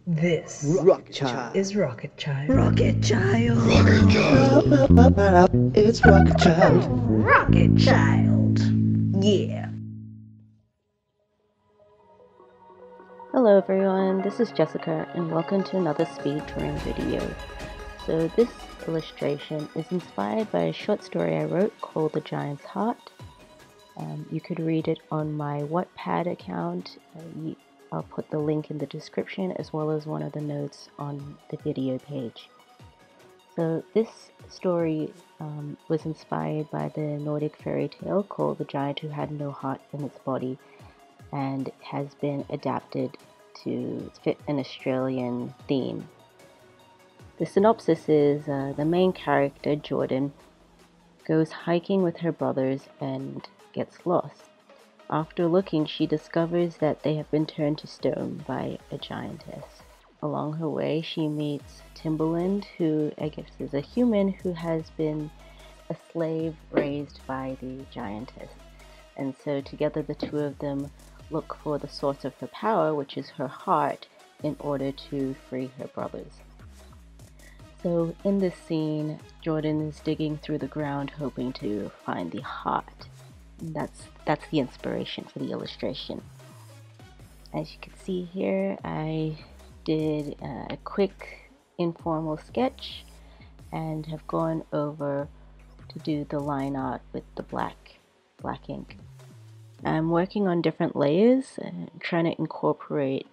This Rocket Child. is Rocket Child. Rocket Child. Rocket Child. It's Rocket Child. Rocket Child. Yeah. Hello everyone, this is Jessica and welcome to another speed drawing video. So this illustration is inspired by a short story I wrote called The Giant's Heart. You could read it on my Wattpad account. I'll put the link in the description as well as one of the notes on the video page. So this story was inspired by the Nordic fairy tale called The Giant Who Had No Heart in Its Body, and has been adapted to fit an Australian theme. The synopsis is the main character, Jordan, goes hiking with her brothers and gets lost. After looking, she discovers that they have been turned to stone by a giantess. Along her way, she meets Timberland, who I guess is a human who has been a slave raised by the giantess. And so together the two of them look for the source of her power, which is her heart, in order to free her brothers. So in this scene, Jordan is digging through the ground hoping to find the heart. And that's the inspiration for the illustration. As you can see here, I did a quick informal sketch and have gone over to do the line art with the black ink. I'm working on different layers and trying to incorporate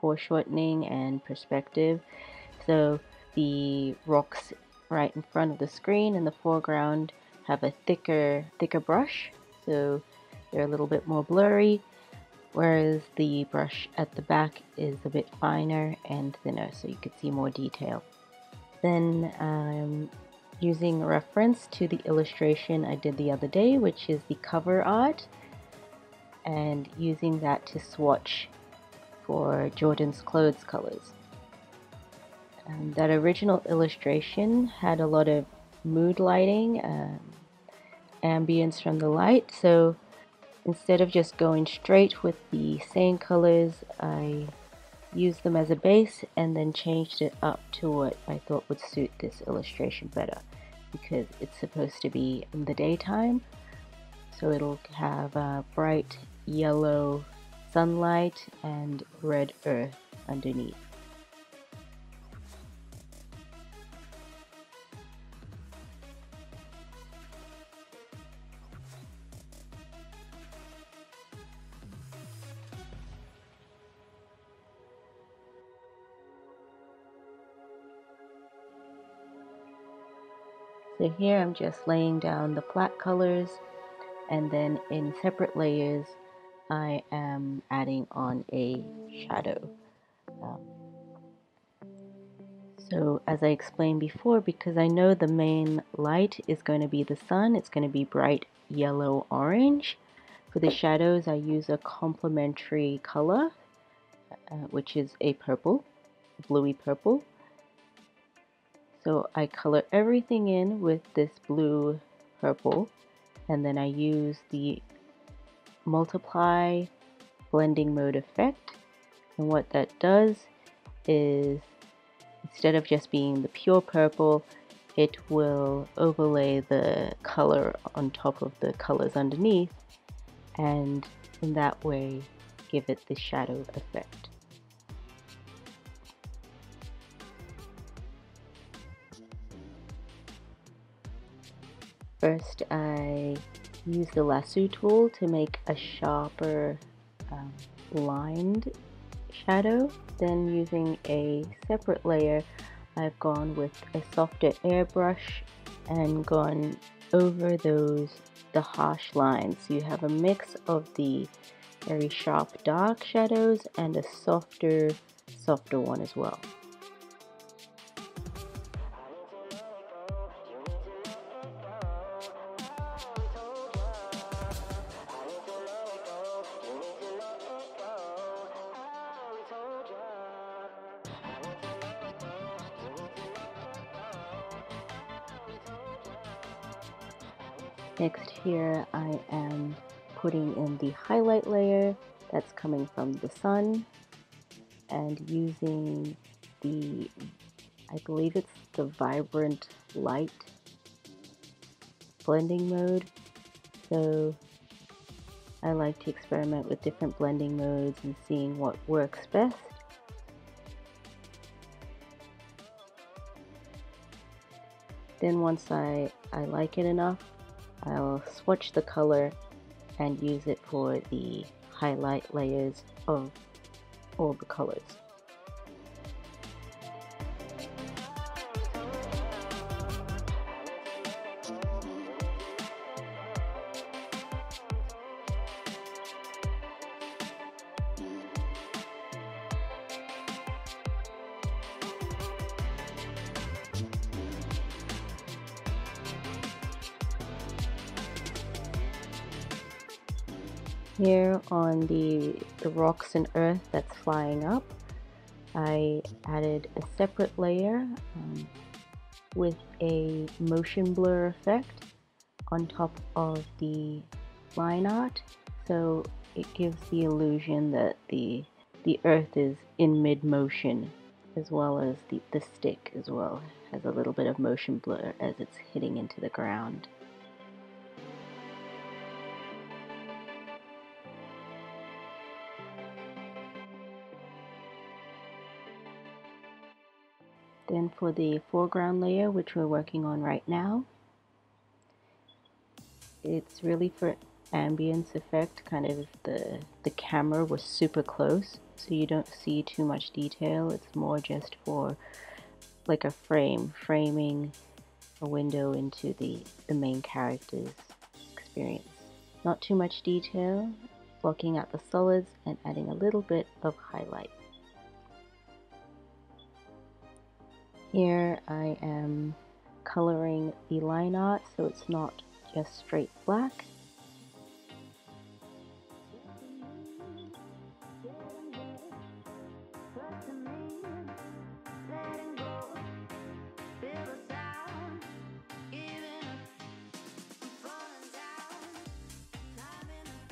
foreshortening and perspective. So the rocks right in front of the screen in the foreground have a thicker brush, so they're a little bit more blurry, whereas the brush at the back is a bit finer and thinner, so you could see more detail. Then I'm using a reference to the illustration I did the other day, which is the cover art, and using that to swatch for Jordan's clothes colors. And that original illustration had a lot of mood lighting, ambience from the light, so instead of just going straight with the same colors, I used them as a base and then changed it up to what I thought would suit this illustration better, because it's supposed to be in the daytime, so it'll have bright yellow sunlight and red earth underneath. So here I'm just laying down the flat colors, and then in separate layers I am adding on a shadow. So as I explained before, because I know the main light is going to be the sun, it's going to be bright yellow orange. For the shadows I use a complementary color, which is a purple, bluey purple. So I color everything in with this blue purple, and then I use the multiply blending mode effect, and what that does is, instead of just being the pure purple, it will overlay the color on top of the colors underneath, and in that way give it the shadow effect. First, I use the lasso tool to make a sharper lined shadow. Then using a separate layer, I've gone with a softer airbrush and gone over the harsh lines. So you have a mix of the very sharp dark shadows and a softer one as well. Next here I am putting in the highlight layer that's coming from the sun, and using the, I believe it's the vibrant light blending mode. So I like to experiment with different blending modes and seeing what works best. Then once I like it enough, I'll swatch the color and use it for the highlight layers of all the colors. Here on the rocks and earth that's flying up, I added a separate layer with a motion blur effect on top of the line art, so it gives the illusion that the earth is in mid-motion, as well as the stick as well has a little bit of motion blur as it's hitting into the ground. Then for the foreground layer, which we're working on right now, it's really for ambience effect, kind of the camera was super close, so you don't see too much detail. It's more just for like a framing a window into the main character's experience. Not too much detail, blocking out the solids and adding a little bit of highlight. Here I am coloring the line art so it's not just straight black.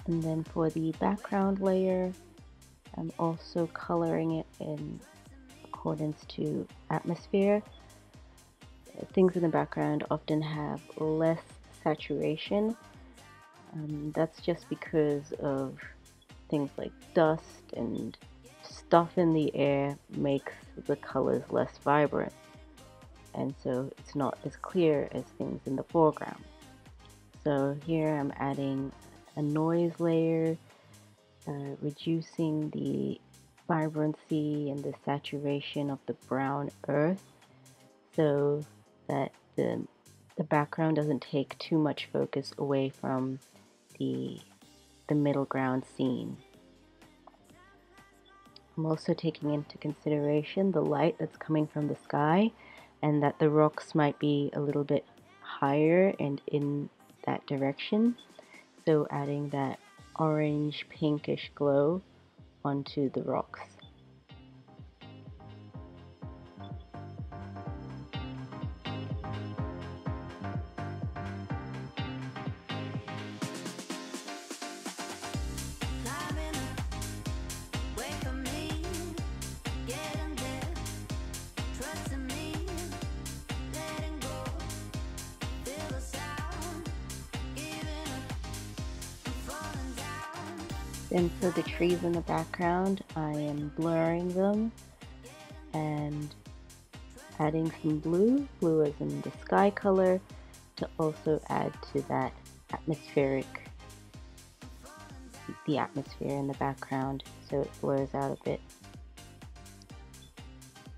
And then for the background layer, I'm also coloring it in accordance to atmosphere. Things in the background often have less saturation. That's just because of things like dust and stuff in the air makes the colors less vibrant, and so it's not as clear as things in the foreground. So here I'm adding a noise layer, reducing the vibrancy and the saturation of the brown earth so that the background doesn't take too much focus away from the middle ground scene. I'm also taking into consideration the light that's coming from the sky and that the rocks might be a little bit higher and in that direction, so adding that orange pinkish glow onto the rocks. Then for the trees in the background, I am blurring them and adding some blue as in the sky color, to also add to that atmospheric, the atmosphere in the background, so it blurs out a bit.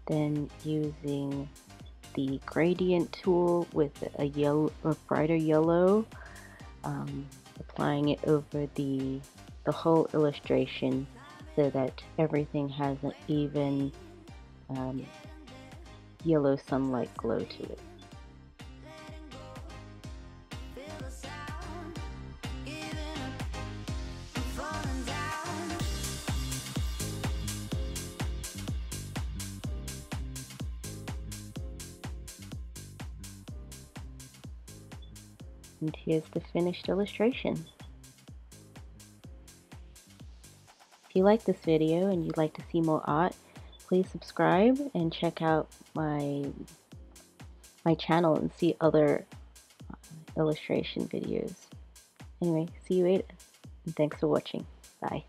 Then using the gradient tool with a brighter yellow, applying it over the whole illustration so that everything has an even yellow sunlight glow to it. And here's the finished illustration. If you like this video and you'd like to see more art, please subscribe and check out my channel and see other illustration videos. Anyway, see you later, and thanks for watching. Bye.